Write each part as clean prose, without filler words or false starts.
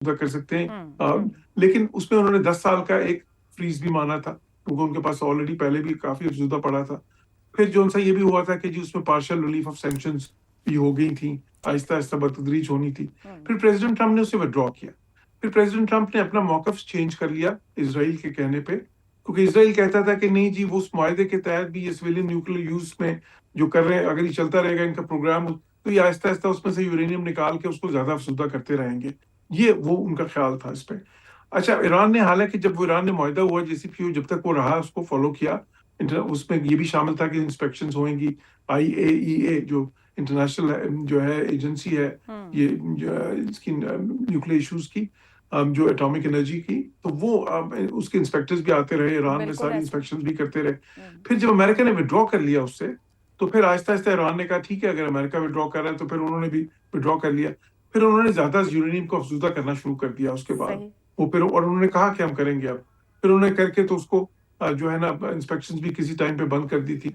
अफजुदा कर सकते हैं। लेकिन उसमें उन्होंने 10 साल का एक फ्रीज भी माना था, क्योंकि उनके पास ऑलरेडी पहले भी काफी अफजुदा पड़ा था। फिर जो उनसा ये भी हुआ था कि जी उसमें पार्शियल रिलीफ ऑफ सैंक्शंस भी हो गई थी, आहिस्ता आहिस्ता बतदरीज होनी थी। फिर प्रेसिडेंट ट्रंप ने उसे विड्रॉ किया। फिर प्रेसिडेंट ट्रंप ने अपना मौकफ चेंज कर लिया इसराइल के कहने पे, क्योंकि इसराइल कहता था कि नहीं जी, वो उस मुआहदे के तहत भी ये सिविलियन न्यूक्लियर यूज में जो कर रहे हैं, अगर ये चलता रहेगा इनका प्रोग्राम, तो ये आहिस्ता आहिस्ता उसमें से यूरेनियम निकाल के उसको ज्यादा अफसुदा करते रहेंगे। ये वो उनका ख्याल था इस पे। अच्छा, ईरान ने, हालांकि जब वो ईरान ने मुआहदा हुआ JCPOA, जब तक वो रहा उसको फॉलो किया। उसमें ये भी शामिल था कि इंस्पेक्शंस होंगी। IAEA जो इंटरनेशनल जो है एजेंसी है, ये जो इसकी न्यूक्लियर इश्यूज की, जो एटॉमिक एनर्जी की, तो वो उसके इंस्पेक्टर्स भी आते रहे, ईरान में सारी इंस्पेक्शंस भी करते रहे। फिर जब अमेरिका ने विड्रॉ कर लिया उससे, तो फिर आहिस्ता आहिस्ता ईरान ने कहा ठीक है, अगर अमेरिका विड्रॉ कर रहा है तो फिर उन्होंने भी विड्रॉ कर लिया। फिर उन्होंने ज्यादा यूरेनियम को अफजुदा करना शुरू कर दिया उसके बाद। वो फिर, और उन्होंने कहा कि हम करेंगे अब। फिर उन्होंने करके तो उसको जो है ना, इंस्पेक्शंस भी किसी टाइम पे बंद कर दी थी।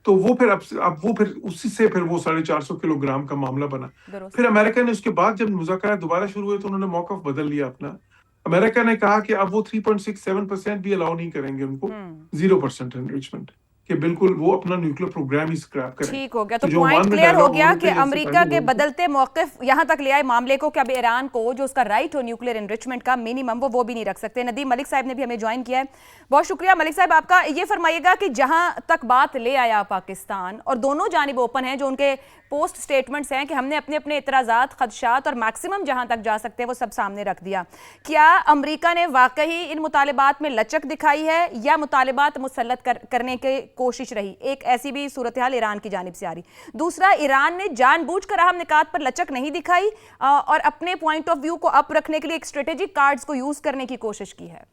तो वो फिर अब वो फिर उसी से फिर वो 450 किलोग्राम का मामला बना। फिर अमेरिका ने उसके बाद जब मुज़ाकरा दोबारा शुरू हुए तो उन्होंने मौकफ बदल लिया अपना। अमेरिका ने कहा कि अब वो 3.67% भी अलाउ नहीं करेंगे उनको, 0% एनरिचमेंट, कि बिल्कुल वो अपना न्यूक्लियर प्रोग्राम ही स्क्रैप करें। ठीक हो गया, तो पॉइंट क्लियर हो गया कि अमेरिका के बदलते मौकिफ यहां तक ले आए मामले को कि अब ईरान को जो उसका राइट हो न्यूक्लियर एनरिचमेंट का मिनिमम, वो भी नहीं रख सकते। नदीम मलिक साहब ने भी हमें ज्वाइन किया है, बहुत शुक्रिया मलिक साहब आपका। ये फरमाइएगा कि जहां तक बात ले आया पाकिस्तान, और दोनों जानिब ओपन है, जो उनके पोस्ट स्टेटमेंट्स हैं कि हमने अपने अपने इतराजात, खदशात और मैक्सिमम जहां तक जा सकते हैं वो सब सामने रख दिया। क्या अमेरिका ने वाकई इन मुतालिबात में लचक दिखाई है या मुतालिबात मुसल्लत करने की कोशिश रही? एक ऐसी भी सूरत हाल ईरान की जानिब से आ रही। दूसरा, ईरान ने जानबूझकर अहम निकात पर लचक नहीं दिखाई और अपने पॉइंट ऑफ व्यू को अप रखने के लिए एक स्ट्रेटेजिक कार्ड्स को यूज करने की कोशिश की है।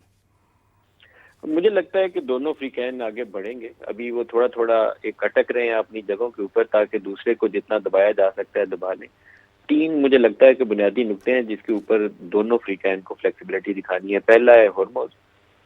मुझे लगता है कि दोनों अफ्रीकैन आगे बढ़ेंगे। अभी वो थोड़ा थोड़ा एक अटक रहे हैं अपनी जगहों के ऊपर, ताकि दूसरे को जितना दबाया जा सकता है दबा लें। 3 मुझे लगता है कि बुनियादी नुकते हैं जिसके ऊपर दोनों अफ्रीकैन को फ्लेक्सिबिलिटी दिखानी है। पहला है हॉर्मोज,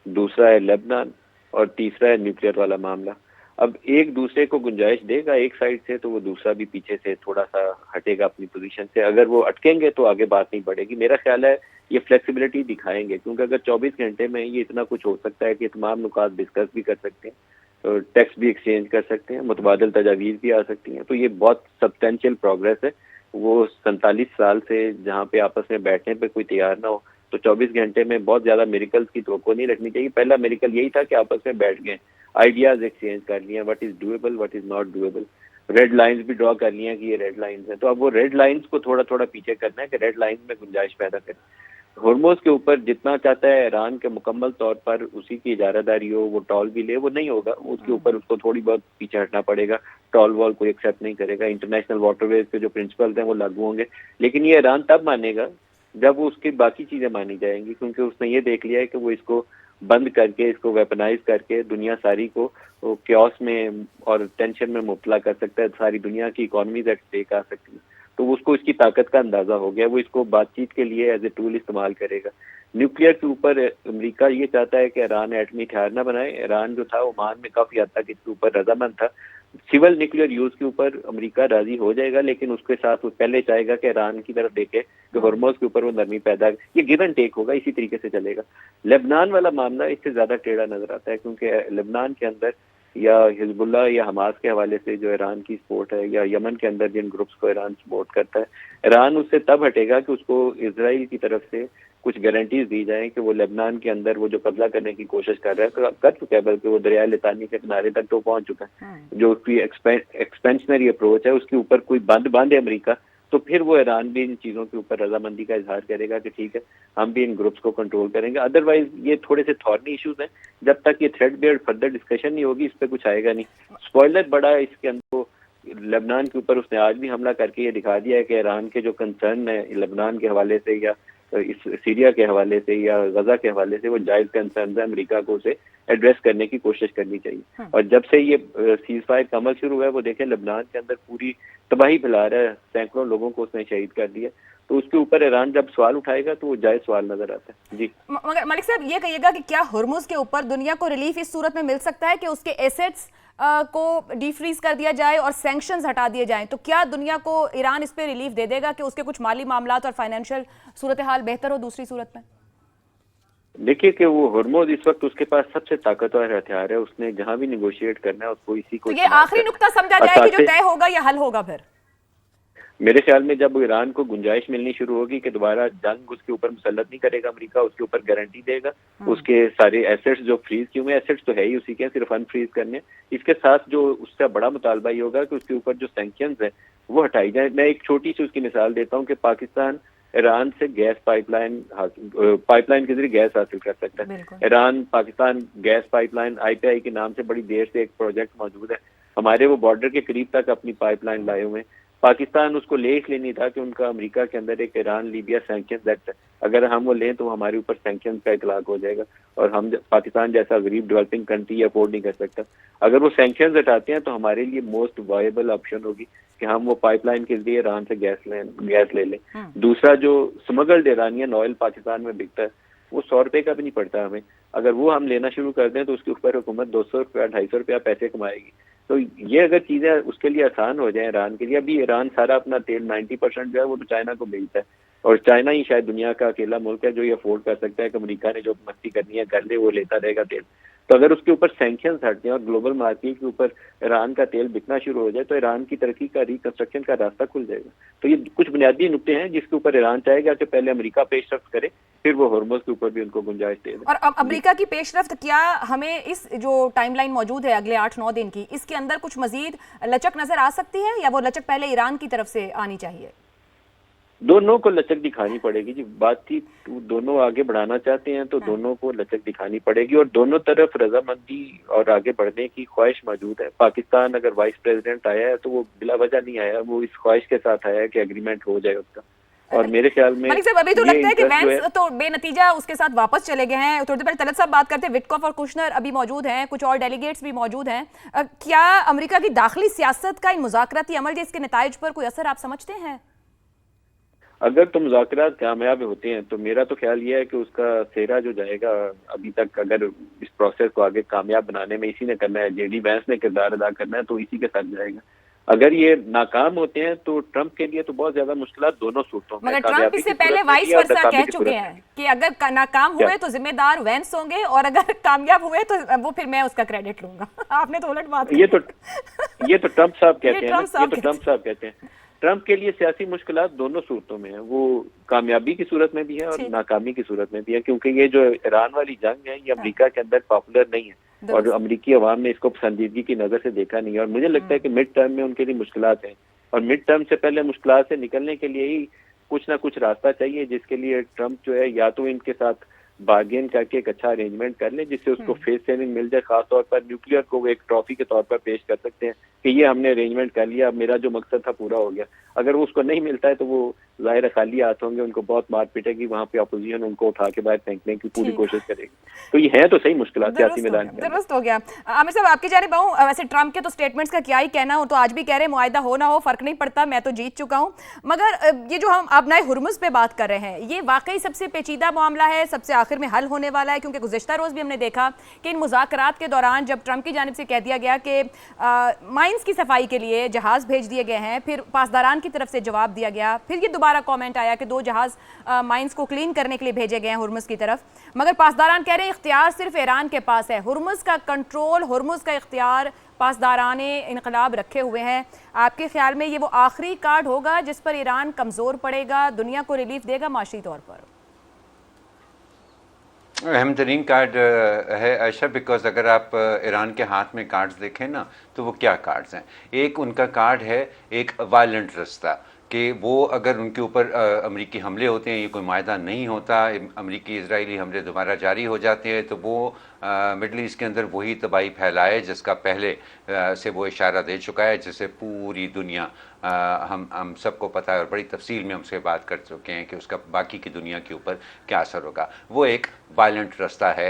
दूसरा है लेबनान, और तीसरा है न्यूक्लियर वाला मामला। अब एक दूसरे को गुंजाइश देगा एक साइड से, तो वो दूसरा भी पीछे से थोड़ा सा हटेगा अपनी पोजीशन से। अगर वो अटकेंगे तो आगे बात नहीं बढ़ेगी। मेरा ख्याल है ये फ्लेक्सिबिलिटी दिखाएंगे, क्योंकि अगर 24 घंटे में ये इतना कुछ हो सकता है कि तमाम नुकात डिस्कस भी कर सकते हैं, तो टेक्स्ट भी एक्सचेंज कर सकते हैं, मुतबादल तजावीज़ भी आ सकती हैं। तो ये बहुत सब्सटेंशियल प्रोग्रेस है। वो 47 साल से जहाँ पे आपस में बैठने पे कोई तैयार ना हो, तो 24 घंटे में बहुत ज्यादा मेरिकल्स की तवक्को नहीं रखनी चाहिए। पहला मेरिकल यही था कि आपस में बैठ गए, आइडियाज एक्सचेंज कर लिए, what is doable, what is not doable, red lines भी ड्रॉ कर लिए कि ये रेड लाइंस हैं। तो अब वो रेड लाइंस को थोड़ा थोड़ा पीछे करना है कि रेड लाइंस में गुंजाइश पैदा करें। हॉर्मोज के ऊपर जितना चाहता है ईरान के मुकम्मल तौर पर उसी की इजारादारी हो, वो टॉल भी ले, वो नहीं होगा। उसके ऊपर उसको थोड़ी बहुत पीछे हटना पड़ेगा। टॉल वॉल कोई एक्सेप्ट नहीं करेगा। इंटरनेशनल वाटरवेज के जो प्रिंसिपल्स हैं वो लागू होंगे, लेकिन ये ईरान तब मानेगा जब वो उसकी बाकी चीजें मानी जाएंगी, क्योंकि उसने ये देख लिया है कि वो इसको बंद करके, इसको वेपनाइज करके दुनिया सारी को क्योस में और टेंशन में मुब्तला कर सकता है। सारी दुनिया की इकोनॉमीज एट स्टेक आ सकती है। तो उसको इसकी ताकत का अंदाजा हो गया। वो इसको बातचीत के लिए एज ए टूल इस्तेमाल करेगा। न्यूक्लियर के ऊपर अमेरिका ये चाहता है कि ईरान एटमी हथियार न बनाए। ईरान जो था ओमान में काफी हद तक इसके ऊपर रजामंद था। सिविल न्यूक्लियर यूज के ऊपर अमेरिका राजी हो जाएगा, लेकिन उसके साथ वो पहले चाहेगा कि ईरान की तरफ देखे कि हॉर्मोज के ऊपर वो नरमी पैदा, ये गिव एंड टेक होगा, इसी तरीके से चलेगा। लेबनान वाला मामला इससे ज्यादा टेढ़ा नजर आता है, क्योंकि लेबनान के अंदर या हिजबुल्लाह या हमास के हवाले से जो ईरान की सपोर्ट है, या यमन के अंदर जिन ग्रुप्स को ईरान सपोर्ट करता है, ईरान उससे तब हटेगा कि उसको इजराइल की तरफ से कुछ गारंटीज दी जाएं कि वो लेबनान के अंदर वो जो कब्जा करने की कोशिश कर रहा है, कर चुका है, बल्कि वो दरिया लितानी के किनारे तक तो पहुंच चुका है। जो उसकी एक्सपेंशनरी अप्रोच है उसके ऊपर कोई बंद बांधे अमेरिका, तो फिर वो ईरान भी इन चीजों के ऊपर रजामंदी का इजहार करेगा कि ठीक है हम भी इन ग्रुप्स को कंट्रोल करेंगे। अदरवाइज ये थोड़े से थॉर्नी इश्यूज हैं। जब तक ये थ्रेड बेस्ड फर्दर डिस्कशन नहीं होगी, इस पर कुछ आएगा नहीं। स्पॉइलर बड़ा है इसके अंदर। लेबनान के ऊपर उसने आज भी हमला करके ये दिखा दिया है कि ईरान के जो कंसर्न है लेबनान के हवाले से या इस सीरिया के हवाले से या गजा के हवाले से, वो जायज कंसर्न है। अमेरिका को उसे एड्रेस करने की कोशिश करनी चाहिए। और जब से ये सीज फायर का अमल शुरू हुआ है, वो देखें लेबनान के अंदर पूरी तबाही फैला रहा है, सैकड़ों लोगों को उसने शहीद कर दिया। तो उसके ऊपर ईरान जब सवाल उठाएगा तो वो जायज सवाल नजर आता है। जी मगर मलिक साहब ये कहिएगा कि क्या हुर्मुज के ऊपर दुनिया को रिलीफ इस सूरत में मिल सकता है कि उसके एसेट्स को डीफ्रीज कर दिया जाए और सैंक्शंस हटा दिए जाएं, तो क्या दुनिया को ईरान इस पे रिलीफ दे देगा कि उसके कुछ माली मामलात और फाइनेंशियल सूरत हाल बेहतर हो दूसरी सूरत में? देखिए कि वो हॉर्मोज इस वक्त उसके पास सबसे ताकतवर हथियार है, उसने जहां भी निगोशिएट करना है उसको इसी को तो ये आखिरी नुक्ता समझा जाए कि जो तय होगा या हल होगा फिर? मेरे ख्याल में जब ईरान को गुंजाइश मिलनी शुरू होगी कि दोबारा जंग उसके ऊपर मुसल्लत नहीं करेगा अमेरिका, उसके ऊपर गारंटी देगा, उसके सारे एसेट्स जो फ्रीज किए हुए एसेट्स तो है ही उसी के, सिर्फ अनफ्रीज करने, इसके साथ जो उसका बड़ा मुतालबा ये होगा कि उसके ऊपर जो सैंक्शंस है वो हटाई जाए। मैं एक छोटी सी उसकी मिसाल देता हूँ कि पाकिस्तान ईरान से गैस पाइपलाइन के जरिए गैस हासिल कर सकता है। Iran Pakistan gas pipeline IPI के नाम से बड़ी देर से एक प्रोजेक्ट मौजूद है, हमारे वो बॉर्डर के करीब तक अपनी पाइपलाइन लाए हुए हैं। पाकिस्तान उसको ले इसलिए नहीं था कि उनका अमेरिका के अंदर एक ईरान लीबिया सैंक्शन एक्ट है, अगर हम वो लें तो हमारे ऊपर सैंक्शन का इतलाक हो जाएगा और हम पाकिस्तान जैसा गरीब डेवलपिंग कंट्री अफोर्ड नहीं कर सकता। अगर वो सैंक्शन हटाते हैं तो हमारे लिए मोस्ट वायबल ऑप्शन होगी कि हम वो पाइपलाइन के जरिए ईरान से गैस ले लें। दूसरा, जो स्मगल्ड ईरानियन ऑयल पाकिस्तान में बिकता है वो 100 रुपए का भी नहीं पड़ता हमें, अगर वो हम लेना शुरू कर दें तो उसके ऊपर हुकूमत 200 रुपया 250 रुपया पैसे कमाएगी। तो ये अगर चीजें उसके लिए आसान हो जाए ईरान के लिए, अभी ईरान सारा अपना तेल 90% जो है वो तो चाइना को बेचता है और चाइना ही शायद दुनिया का अकेला मुल्क है जो ये अफोर्ड कर सकता है कि अमेरिका ने जो मस्ती करनी है कर ले, वो लेता रहेगा तेल। तो अगर उसके ऊपर सैंक्शंस हट जाए और ग्लोबल मार्केट के ऊपर ईरान का तेल बिकना शुरू हो जाए तो ईरान की तरक्की का रिकंस्ट्रक्शन का रास्ता खुल जाएगा। तो ये कुछ बुनियादी नुकते हैं जिसके ऊपर ईरान चाहेगा कि पहले अमेरिका पेशरफ्त करे, फिर वो हॉर्मोज के ऊपर भी उनको गुंजाइश दे दे। और अब अमेरिका की पेशरफ्त क्या हमें इस जो टाइमलाइन मौजूद है अगले 8-9 दिन की, इसके अंदर कुछ मजीद लचक नजर आ सकती है या वो लचक पहले ईरान की तरफ से आनी चाहिए? दोनों को लचक दिखानी पड़ेगी जी, बात थी दोनों आगे बढ़ाना चाहते हैं तो दोनों को लचक दिखानी पड़ेगी और दोनों तरफ रजामंदी और आगे बढ़ने की ख्वाहिश मौजूद है। पाकिस्तान अगर वाइस प्रेसिडेंट आया है तो वो बिला वजह नहीं आया, वो इस ख्वाहिश के साथ आया है कि एग्रीमेंट हो जाए उसका। और मेरे ख्याल में मलिक साहब अभी तो लगता है कि वैंस तो बेनतीजा उसके साथ वापस चले गए हैं। थोड़ी देर पहले तलत साहब बात करते हैं, विटकॉफ और कुशनर अभी मौजूद हैं, कुछ और डेलीगेट्स भी मौजूद हैं। क्या अमेरिका की दाखिली सियासत का इन मुज़ाकराती अमल इसके नताइज पर कोई असर आप समझते हैं? अगर तो मुज़ाकरात कामयाब होते हैं तो मेरा तो ख्याल ये है कि उसका सेहरा जो जाएगा, अभी तक अगर इस प्रोसेस को आगे कामयाब बनाने में इसी ने करना है, JD वैंस ने किरदार अदा करना है, तो इसी के साथ जाएगा। अगर ये नाकाम होते हैं तो ट्रंप के लिए तो बहुत ज्यादा मुश्किल दोनों सूरतों में। मगर ट्रंप इससे पहले वाइस वर्सा कह चुके हैं कि अगर नाकाम हुए तो जिम्मेदार वैंस होंगे और अगर कामयाब हुए तो वो फिर मैं उसका क्रेडिट लूंगा। आपने तो उलट बात ये तो ट्रंप साहब कहते हैं। ट्रंप के लिए सियासी मुश्किलात दोनों सूरतों में है, वो कामयाबी की सूरत में भी है और नाकामी की सूरत में भी है, क्योंकि ये जो ईरान वाली जंग है ये अमेरिका के अंदर पॉपुलर नहीं है और अमेरिकी अवाम ने इसको पसंदीदगी की नजर से देखा नहीं है और मुझे लगता है कि मिड टर्म में उनके लिए मुश्किलात हैं और मिड टर्म से पहले मुश्किलात से निकलने के लिए ही कुछ ना कुछ रास्ता चाहिए, जिसके लिए ट्रंप जो है या तो इनके साथ बार्गेन करके एक अच्छा अरेंजमेंट कर ले जिससे उसको फेस सेविंग मिल जाए, खासतौर पर न्यूक्लियर को वो एक ट्रॉफी के तौर पर पेश कर सकते हैं कि ये हमने अरेंजमेंट कर लिया, मेरा जो मकसद था पूरा हो गया। अगर वो उसको नहीं मिलता है तो वो जाहिर खाली हाथ होंगे, उनको बहुत मार पीटेगी, वहाँ पे अपोजिशन उनको उठा के बाहर फेंकने की पूरी कोशिश करेगी। तो ये है तो सही मुश्किल सियासी मैदान में। दुरुस्त हो गया। आमिर साहब आपकी जानिब आऊं, वैसे ट्रंप के तो स्टेटमेंट्स का क्या ही कहना हो, तो आज भी कह रहे मुआहिदा हो ना हो फर्क नहीं पड़ता, मैं तो जीत चुका हूं। मगर ये जो हम अब नए हुर्मुज पे बात कर रहे हैं, ये वाकई सबसे पेचीदा मामला है, सबसे आखिर में हल होने वाला है, क्योंकि गुज़िश्ता रोज भी हमने देखा कि इन मुज़ाकरात के दौरान जब ट्रंप की जानिब से कह दिया गया कि माइंस की सफाई के लिए जहाज भेज दिए गए हैं, फिर पासदारान की तरफ से जवाब दिया गया, फिर ये दोबारा कमेंट आया कि 2 जहाज माइंस को क्लीन करने के लिए भेजे गए हैं हुर्मुज की तरफ, मगर पासदारान कह रहे हैं इख्तियार सिर्फ ईरान के पास है, हुर्मुज का कंट्रोल, हुर्मुज का इख्तियार पासदाराने इनकलाब रखे हुए हैं। आपके ख्याल में ये वो आखिरी कार्ड होगा जिस पर ईरान कमज़ोर पड़ेगा, दुनिया को रिलीफ देगा माशी तौर पर? अहम तरीन कार्ड है आयशा, बिकॉज अगर आप ईरान के हाथ में कार्ड्स देखें ना तो वो क्या कार्ड्स हैं। एक उनका कार्ड है एक वायलेंट रास्ता कि वो अगर उनके ऊपर अमरीकी हमले होते हैं, ये कोई मायदा नहीं होता, अमरीकी इजरायली हमले दोबारा जारी हो जाते हैं, तो वो मिडल ईस्ट के अंदर वही तबाही फैलाए जिसका पहले से वो इशारा दे चुका है, जिसे पूरी दुनिया हम सबको पता है और बड़ी तफसील में हमसे बात कर चुके हैं कि उसका बाकी की दुनिया के ऊपर क्या असर होगा। वो एक वायलेंट रास्ता है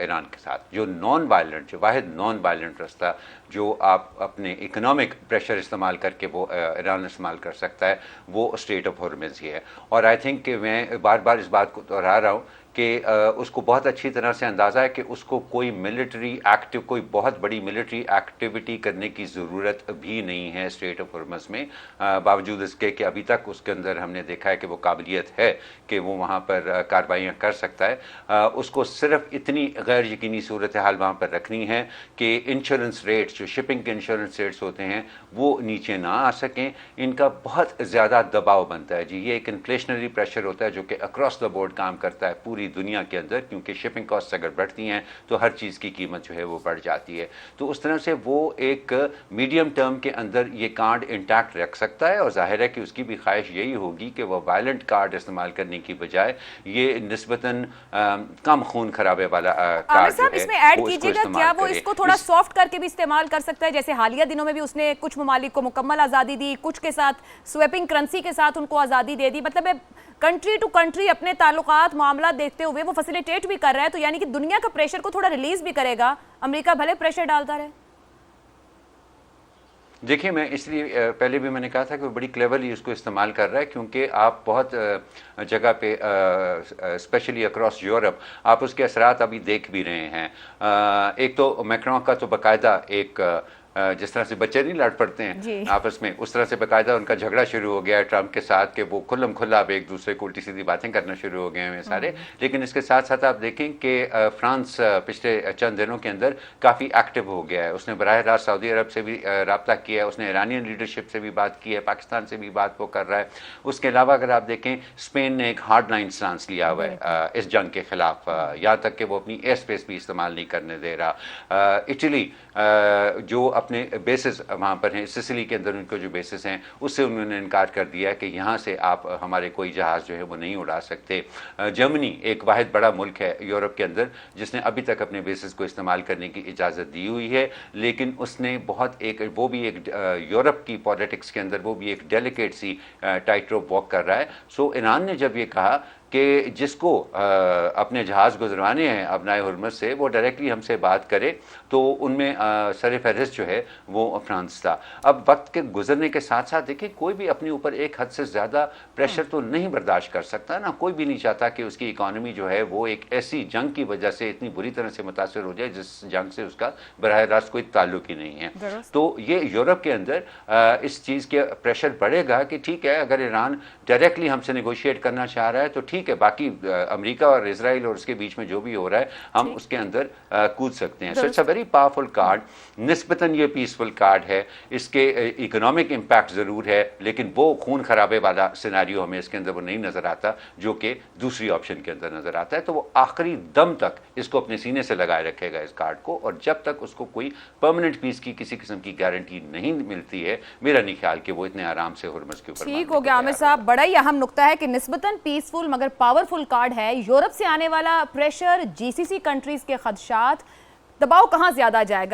ईरान के साथ। जो नॉन वायलेंट, जो वाहिद नॉन वायलेंट रास्ता जो आप अपने इकोनॉमिक प्रेशर इस्तेमाल करके वो ईरान इस्तेमाल कर सकता है, वो स्ट्रेट ऑफ हॉर्मुज़ ही है। और आई थिंक कि मैं बार बार इस बात को दोहरा रहा हूँ कि उसको बहुत अच्छी तरह से अंदाज़ा है कि उसको कोई बहुत बड़ी मिलिट्री एक्टिविटी करने की ज़रूरत भी नहीं है स्ट्रेट ऑफ हॉर्मज़ में, बावजूद इसके कि अभी तक उसके अंदर हमने देखा है कि वो काबिलियत है कि वो वहाँ पर कार्रवाइयाँ कर सकता है। उसको सिर्फ इतनी गैर यकीनी सूरत हाल वहाँ पर रखनी है कि इंश्योरेंस रेट्स, जो शिपिंग के इंश्योरेंस रेट्स होते हैं, वो नीचे ना आ सकें। इनका बहुत ज़्यादा दबाव बनता है जी, ये एक इन्फ्लेशनरी प्रेशर होता है जो कि अक्रॉस द बोर्ड काम करता है पूरी दुनिया के अंदर, क्योंकि शिपिंग कॉस्ट अगर बढ़ती हैं तो हर चीज़ की कीमत जो है वो बढ़ जाती है। तो उस तरह से वो एक मीडियम टर्म के अंदर ये कार्ड इंटैक्ट रख सकता है, और जाहिर है कि उसकी भी ख्वाहिश यही होगी कि वह वायलेंट कार्ड इस्तेमाल करने की बजाय ये निस्बतन कम खून खराबे वाला कार्ड जो है इसमें ऐड वो इसको कीजिएगा, इस्तेमाल क्या वो करे। इसको थोड़ा सॉफ्ट करके भी इस्तेमाल कर सकता है? जैसे हालिया दिनों में भी उसने कुछ ममालिक को मुकम्मल आज़ादी दी, कुछ के साथ स्वैपिंग करेंसी के साथ उनको आज़ादी दे दी, मतलब कंट्री टू कंट्री अपने ताल्लुकात मामला देखते हुए वो फैसिलिटेट भी कर रहा है, तो यानी कि दुनिया का प्रेशर को थोड़ा रिलीज भी करेगा, अमेरिका भले प्रेशर डालता रहे। देखिए, मैं इसलिए पहले भी मैंने कहा था कि वो बड़ी क्लेवरली उसको इस्तेमाल कर रहा है, क्योंकि आप बहुत जगह पे स्पेशली अक्रॉस यूरोप आप उसके असरात अभी देख भी रहे हैं। एक तो मैक्रोन का तो बाकायदा एक जिस तरह से बच्चे नहीं लड़ पड़ते हैं आपस में, उस तरह से बाकायदा उनका झगड़ा शुरू हो गया है ट्रंप के साथ कि वो खुल्लम खुल्ला अब एक दूसरे को उल्टी सीधी बातें करना शुरू हो गए हैं सारे। लेकिन इसके साथ साथ आप देखें कि फ्रांस पिछले चंद दिनों के अंदर काफ़ी एक्टिव हो गया है। उसने बराह रास्त सऊदी अरब से भी रब्ता किया है, उसने ईरानियन लीडरशिप से भी बात की है, पाकिस्तान से भी बात वो कर रहा है। उसके अलावा अगर आप देखें, स्पेन ने एक हार्ड लाइन स्टांस लिया हुआ है इस जंग के खिलाफ, यहाँ तक कि वो अपनी एयर स्पेस भी इस्तेमाल नहीं करने दे रहा। इटली जो अपने बेसिस वहाँ पर हैं, सिसिली के अंदर उनको जो बेसिस हैं, उससे उन्होंने इनकार कर दिया है कि यहाँ से आप हमारे कोई जहाज़ जो है वो नहीं उड़ा सकते। जर्मनी एक वाहिद बड़ा मुल्क है यूरोप के अंदर जिसने अभी तक अपने बेसिस को इस्तेमाल करने की इजाज़त दी हुई है, लेकिन उसने वो भी एक यूरोप की पॉलिटिक्स के अंदर वो भी एक डेलिकेट सी टाइट रोप वॉक कर रहा है। सो ईरान ने जब ये कहा कि जिसको अपने जहाज़ गुजरवाने हैं अपनाए हुर्मज़ से, वो डायरेक्टली हमसे बात करे, तो उनमें सर फहरिस्त जो है वो फ्रांस था। अब वक्त के गुजरने के साथ साथ देखिए, कोई भी अपने ऊपर एक हद से ज़्यादा प्रेशर तो नहीं बर्दाश्त कर सकता ना। कोई भी नहीं चाहता कि उसकी इकॉनमी जो है वो एक ऐसी जंग की वजह से इतनी बुरी तरह से मुतासर हो जाए जिस जंग से उसका बराह रास्त कोई ताल्लुक ही नहीं है। तो ये यूरोप के अंदर इस चीज़ के प्रेशर बढ़ेगा कि ठीक है, अगर ईरान डायरेक्टली हमसे नेगोशिएट करना चाह रहा है तो ठीक है, बाकी अमेरिका और इजराइल और उसके बीच में जो भी हो रहा है हम उसके अंदर कूद सकते हैं। So it's a very powerful card, निस्बतन ये पीसफुल कार्ड है। इसके इकोनॉमिक इम्पैक्ट ज़रूर है, लेकिन वो खून खराबे वाला सिनेरियो हमें इसके अंदर वो नहीं नज़र आता जो कि दूसरी ऑप्शन के अंदर नज़र आता है। तो वो आखिरी दम तक इसको अपने सीने से लगाए रखेगा इस कार्ड को, और जब तक उसको कोई परमानेंट पीस की किसी किस्म की गारंटी नहीं मिलती है, मेरा नहीं ख्याल कि वो इतने आराम से हुर्मज़ के ऊपर। ठीक हो गया आमिर साहब, बड़ा ही अहम नुक्ता है कि निस्बतन पीसफुल मगर पावरफुल कार्ड है। यूरोप से आने वाला प्रेशर, जीसीसी कंट्रीज के खदशात, दबाव कहां ज्यादा जाएगा?